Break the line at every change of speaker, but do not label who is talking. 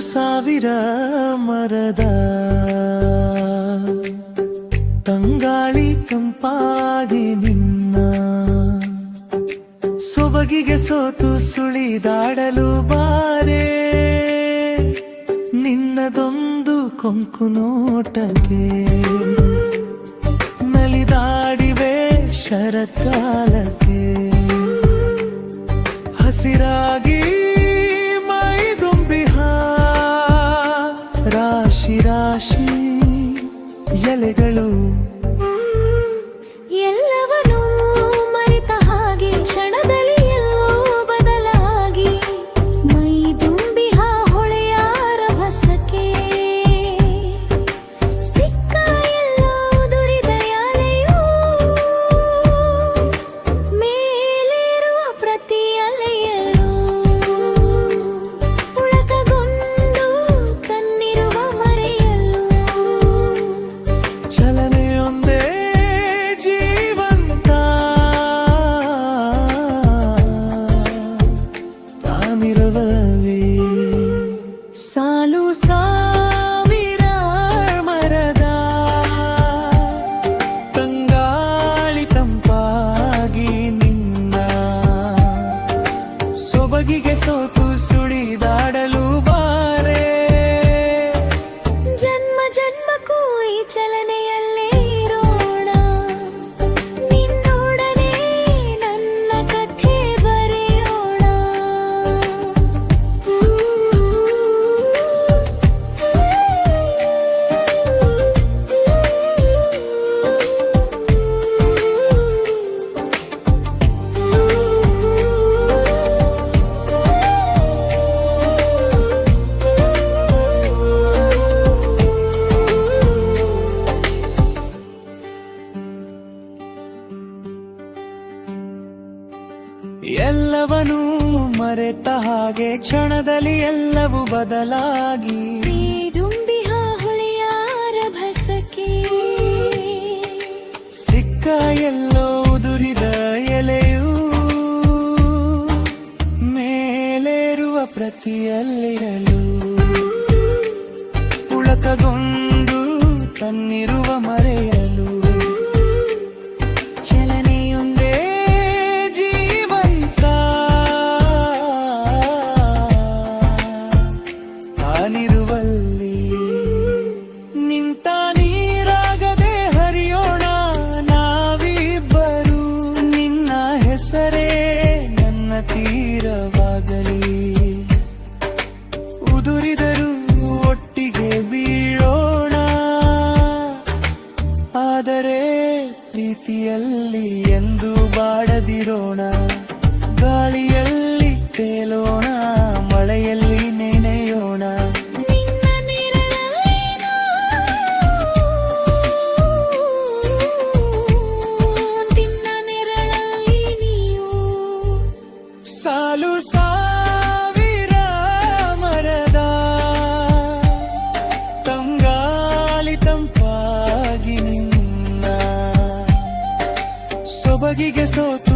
ಸಾವಿರ ಮರದ ತಂಗಾಳಿ ತಂಪಾಗಿ ನಿನ್ನ ಸೊಬಗಿಗೆ ಸೋತು ಸುಳಿದಾಡಲು ಬಾರೆ ನಿನ್ನದೊಂದು ಕೊಂಕು ನೋಟಕ್ಕೆ ನಲಿದಾಡಿವೆ ಶರತ್ಕಾಲಕ್ಕೆ ಹಸಿರಾಗಿ ಮೈದುಂಬಿಹ ರಾಶಿ ರಾಶಿ ಎಲೆಗಳು
ಎಲ್ಲವನ್ನೂ ಮರೆತ ಹಾಗೆ ಕ್ಷಣದಲ್ಲಿ ಎಲ್ಲೋ ಬದಲಾಗಿ ಮೈದುಂಬಿಹ ಹೊಳೆಯ ರಭಸಕ್ಕೆ ಸಿಕ್ಕ ಎಲ್ಲೋ ದುಡಿದ ಅಲೆಯೂ ಮೇಲೇರುವ ಪ್ರತಿ ಅಲೆಯಲ್ಲೂ ಉಳಕಗೊಂಡು ತನ್ನಿರುವ ಮರೆಯಲ್ಲೂ
ಚಲನೆಯೊಂದೇ ಜೀವಂತ ತಾನಿರುವವೇ ಸಾಲು ಸಾವಿರ ಮರದ ತಂಗಾಳಿ ತಂಪಾಗಿ ನಿನ್ನ ಸೊಬಗಿಗೆ ಸೋತು ಸುಳಿದಾಡಲು ಬಾರೆ
ಜನ್ಮ ಜನ್ಮಕ್ಕೂ ಈ ಚಲನೆಯಲ್ಲೇ ಇರೋಣ ನಿನ್ನೊಡನೆ ನನ್ನ ಕಥೆ ಬರೆಯೋಣ
ಎಲ್ಲವನ್ನೂ ಮರೆತ ಹಾಗೆ ಕ್ಷಣದಲ್ಲಿ ಎಲ್ಲವೂ ಬದಲಾಗಿ
ಮೈದುಂಬಿಹ ಹೊಳೆಯ ರಭಸಕ್ಕೆ
ಸಿಕ್ಕ ಎಲ್ಲೋ ಉದುರಿದ ಎಲೆಯೂ ಮೇಲೇರುವ ಪ್ರತಿಯಲ್ಲಿರಲು ಪುಳಕಗೊಂಡು ತನ್ನಿರುವ ಮರೆಯಲು ಚಲನೆಯೊಂದೇ ಜೀವಂತ ತಾನಿರುವಲ್ಲಿ ನಿಂತ ನೀರಾಗದೆ ಹರಿಯೋಣ ನಾವಿಬ್ಬರು ನಿನ್ನ ಹೆಸರೇ ನನ್ನ ತೀರವಾಗಲಿ ಉದುರಿದರು ಒಟ್ಟಿಗೆ ಬೀಳೋಣ ಆದರೆ ಪ್ರೀತಿಯಲ್ಲಿ ಎಂದು ಬಾಡದಿರೋಣ ಗಾಳಿಯಲ್ಲಿ ತೇಲೋಣ ಮಳೆಯಲ್ಲಿ ನೆನೆಯೋಣ
ನಿನ್ನ ನೆರಳಲ್ಲಿ ನಿನ್ನ ನೆರಳಲ್ಲಿ ನೀವು
ಸಾಲು ಸಾವಿರ ಮರದ ತಂಗಾಳಿ ತಂಪಾಗಿ ನಿನ್ನ ಸೊಬಗಿಗೆ ಸೋತು